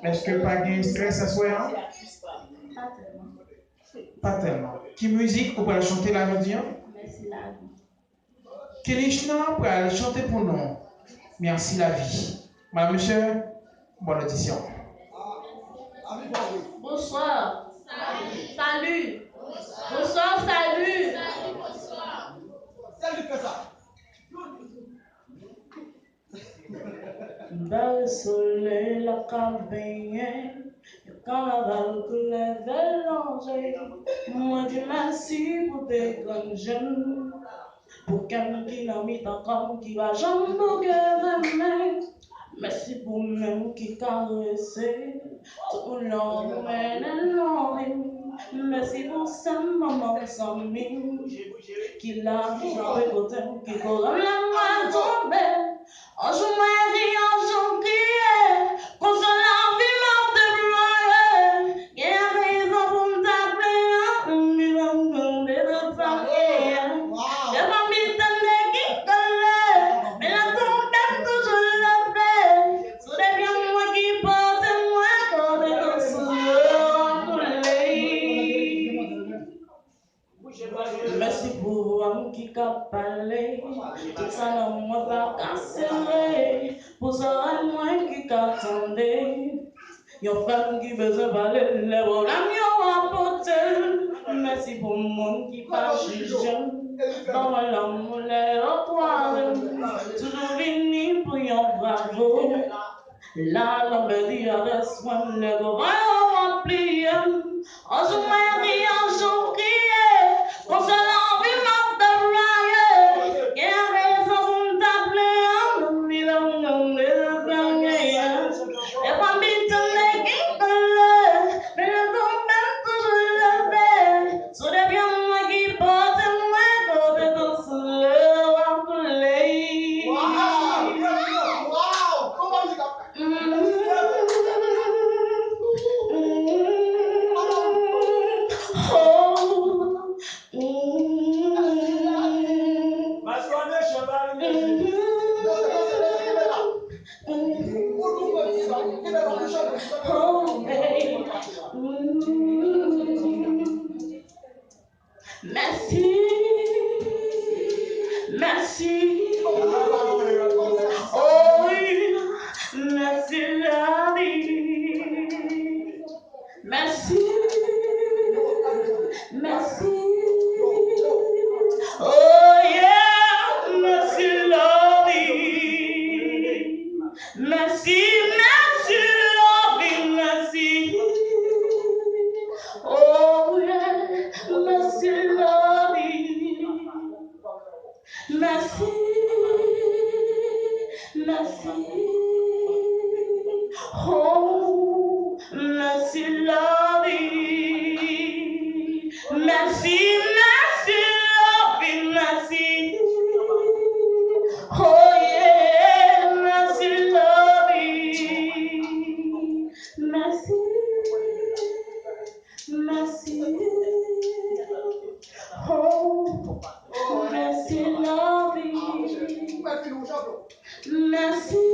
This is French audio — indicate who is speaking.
Speaker 1: Est-ce que pas de stress à soi? Hein?
Speaker 2: Pas tellement.
Speaker 1: Pas tellement. Qui musique pour aller chanter la mélodie?
Speaker 2: Merci la vie.
Speaker 1: Kinichna pour aller chanter pour nous. Merci la vie. Madame, monsieur, bonne audition.
Speaker 2: Bonsoir. Salut. Bonsoir, salut.
Speaker 3: Salut, fais ça.
Speaker 2: Dans le soleil, la cabine, le carnaval que les mélanger. Moi, dis merci pour tes grands jeunes. Pour qu'un dynamite comme qui va jamais me merci pour même qui caresse tout l'homme et l'homme. Merci pour sa maman, sa mine qui l'a vu jouer côté qui court la main tombée. Un jour, Mèsi, un jour, crié, qu'on se la vie morte de gloire. Il y a raison pour me taper, mais l'homme de famille. Il y a pas mis de qui colle, mais la tombe toujours la paix. C'est bien moi qui porte, moi, quand les deux merci pour l'homme qui a parlé, tout ça non moi va casser, pour ça moi qui attendait, yon femme qui besoin parler, les problèmes yon apporté, merci pour le monde qui pas jugé, dans l'amour les étoiles, toujours venu pour yon bravo, là l'homme dit avec soin, les grands remplis, un jour Mèsi, un jour crié, on se l'envie morte de broyer. Il y a raison pour me t'appeler, on me l'on de gagner. Et pas mis de qui colle, mais le tombe toujours le fait. Sur les biens moi qui porte, moi côté tout sur le coller.
Speaker 3: Wow! Comment tu
Speaker 2: merci, merci. Oh oui, merci la vie. Merci, merci. Oh yeah, merci la vie. Merci, merci la vie, merci. Oh yeah, merci la vie. Merci, merci. Oh, merci la vie. Merci, merci la vie, merci. Oh yeah, merci la vie. Merci, merci. Oh, merci la vie. Merci.